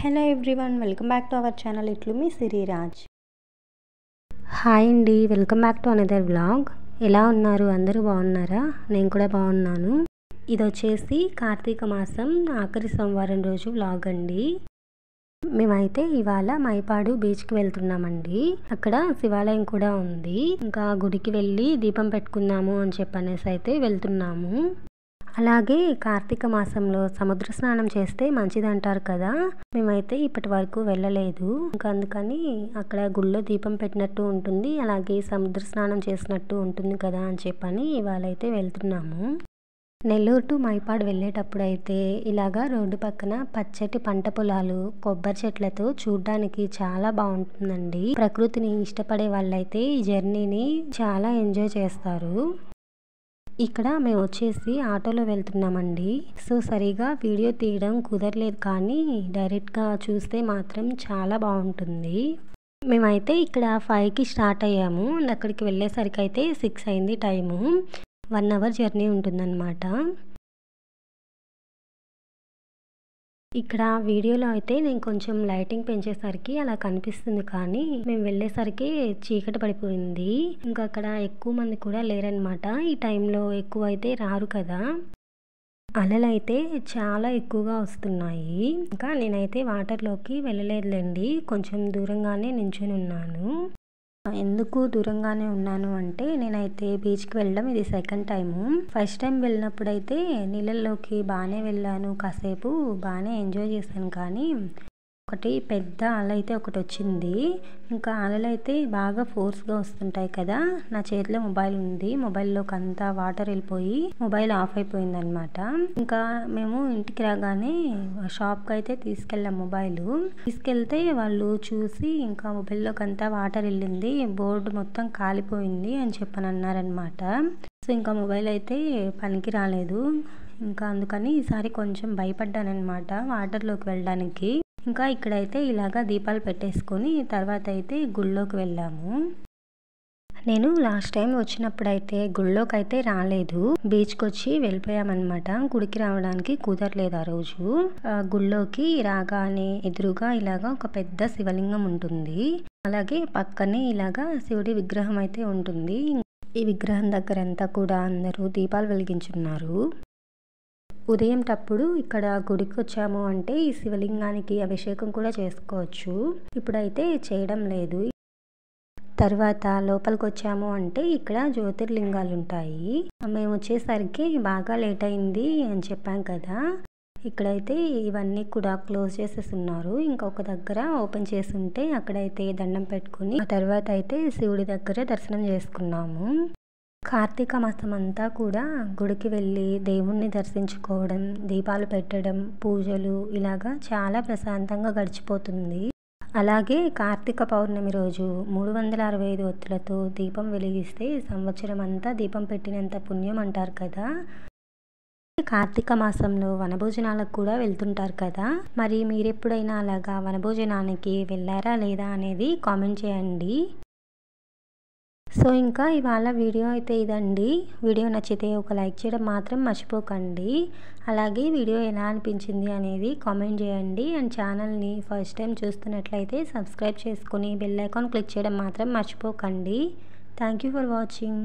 Hello everyone, welcome back to our channel. ఇట్లు మీ Siriraj. Hi అండి, welcome back to another vlog. ఎలా ఉన్నారు? అందరూ బాగున్నారా? నేను కూడా బాగున్నాను. ఇది వచ్చేసి కార్తీక మాసం ఆఖరి సోమవారం రోజు వ్లాగ్ అండి. మేమైతే ఇవాళ మైపాడు బీచ్కి వెళ్తున్నామండి. అక్కడ శివాలయం కూడా ఉంది. ఇంకా గుడికి వెళ్ళి దీపం పెట్టుకుందాము అని చెప్పనేసి అయితే వెళ్తున్నాము. అలాగే కార్తీక మాసంలో సముద్ర స్నానం చేస్తే మంచిదంటారు కదా. మేమైతే ఇప్పటి వరకు వెళ్ళలేదు. ఇంకా అందుకని అక్కడ గుళ్ళో దీపం పెట్టినట్టు ఉంటుంది, అలాగే సముద్ర స్నానం చేసినట్టు ఉంటుంది కదా అని చెప్పని ఇవాళ అయితే వెళ్తున్నాము. నెల్లూరు టు మైపాడు వెళ్ళేటప్పుడు అయితే ఇలాగా రోడ్డు పక్కన పచ్చటి పంట పొలాలు, కొబ్బరి చెట్లతో చూడ్డానికి చాలా బాగుంటుందండి. ప్రకృతిని ఇష్టపడే వాళ్ళైతే ఈ జర్నీని చాలా ఎంజాయ్ చేస్తారు. ఇక్కడ మేము వచ్చేసి ఆటోలో వెళ్తున్నామండి. సో సరిగా వీడియో తీయడం కుదరలేదు, కానీ డైరెక్ట్గా చూస్తే మాత్రం చాలా బాగుంటుంది. మేమైతే ఇక్కడ 5కి స్టార్ట్ అయ్యాము. అక్కడికి వెళ్ళేసరికి అయితే 6 అయింది టైము. 1 అవర్ జర్నీ ఉంటుందన్నమాట. ఇక్కడ వీడియోలో అయితే నేను కొంచెం లైటింగ్ పెంచేసరికి అలా కనిపిస్తుంది, కానీ మేము వెళ్ళేసరికి చీకటి పడిపోయింది. ఇంకా అక్కడ ఎక్కువ మంది కూడా లేరనమాట. ఈ టైంలో ఎక్కువ అయితే రారు కదా. అలలు అయితే చాలా ఎక్కువగా వస్తున్నాయి. ఇంకా నేనైతే వాటర్లోకి వెళ్ళలేదులేండి, కొంచెం దూరంగానే నించుని ఉన్నాను. ఎందుకు దూరంగానే ఉన్నాను అంటే, నేనైతే బీచ్కి వెళ్ళడం ఇది సెకండ్ టైము. ఫస్ట్ టైం వెళ్ళినప్పుడైతే నీళ్ళల్లోకి బాగానే వెళ్ళాను, కాసేపు బాగానే ఎంజాయ్ చేశాను. కానీ ఒకటి పెద్ద అల అయితే ఒకటి వచ్చింది. ఇంకా అలలు అయితే బాగా ఫోర్స్గా వస్తుంటాయి కదా. నా చేతిలో మొబైల్ ఉంది, మొబైల్లోకి అంతా వాటర్ వెళ్ళిపోయి మొబైల్ ఆఫ్ అయిపోయింది అనమాట. ఇంకా మేము ఇంటికి రాగానే షాప్కి అయితే తీసుకెళ్ళాం. మొబైల్ తీసుకెళ్తే వాళ్ళు చూసి ఇంకా మొబైల్లోకి అంతా వాటర్ వెళ్ళింది, బోర్డు మొత్తం కాలిపోయింది అని చెప్పని అన్నారనమాట. సో ఇంకా మొబైల్ అయితే పనికి రాలేదు. ఇంకా అందుకని ఈసారి కొంచెం భయపడ్డానమాట వాటర్లోకి వెళ్ళడానికి. ఇంకా ఇక్కడైతే ఇలాగా దీపాలు పెట్టేసుకొని తర్వాత అయితే గుళ్ళోకి వెళ్ళాము. నేను లాస్ట్ టైం వచ్చినప్పుడైతే గుళ్ళోకి అయితే రాలేదు, బీచ్కి వచ్చి వెళ్ళిపోయామన్నమాట. గుడికి రావడానికి కుదరలేదు ఆ రోజు. గుళ్ళోకి రాగానే ఎదురుగా ఇలాగా ఒక పెద్ద శివలింగం ఉంటుంది, అలాగే పక్కనే ఇలాగా శివుడి విగ్రహం అయితే ఉంటుంది. ఈ విగ్రహం దగ్గర అంతా కూడా అందరూ దీపాలు వెలిగించున్నారు. ఉదయం టప్పుడు ఇక్కడ గుడికి వచ్చాము అంటే ఈ శివలింగానికి అభిషేకం కూడా చేసుకోవచ్చు. ఇప్పుడైతే చేయడం లేదు. తర్వాత లోపలికి వచ్చాము అంటే ఇక్కడ జ్యోతిర్లింగాలు ఉంటాయి. మేము వచ్చేసరికి బాగా లేట్ అయింది అని చెప్పాం కదా. ఇక్కడైతే ఇవన్నీ కూడా క్లోజ్ చేసేసి ఉన్నారు. ఇంకొక దగ్గర ఓపెన్ చేసి ఉంటే అక్కడైతే దండం పెట్టుకుని ఆ తర్వాత అయితే శివుడి దగ్గర దర్శనం చేసుకున్నాము. కార్తీక మాసం అంతా కూడా గుడికి వెళ్ళి దేవుణ్ణి దర్శించుకోవడం, దీపాలు పెట్టడం, పూజలు ఇలాగా చాలా ప్రశాంతంగా గడిచిపోతుంది. అలాగే కార్తీక పౌర్ణమి రోజు 365 ఒత్తులతో దీపం వెలిగిస్తే సంవత్సరం అంతా దీపం పెట్టినంత పుణ్యం అంటారు కదా. కార్తీక మాసంలో వనభోజనాలకు కూడా వెళ్తుంటారు కదా. మరి మీరెప్పుడైనా అలాగా వనభోజనానికి వెళ్ళారా లేదా అనేది కామెంట్ చేయండి. సో ఇంకా ఇవాళ వీడియో అయితే ఇదండి. వీడియో నచ్చితే ఒక లైక్ చేయడం మాత్రం మర్చిపోకండి. అలాగే వీడియో ఎలా అనిపించింది అనేది కామెంట్ చేయండి. అండ్ ఛానల్ని ఫస్ట్ టైం చూస్తున్నట్లయితే సబ్స్క్రైబ్ చేసుకొని బెల్ ఐకాన్ క్లిక్ చేయడం మాత్రం మర్చిపోకండి. Thank you for watching.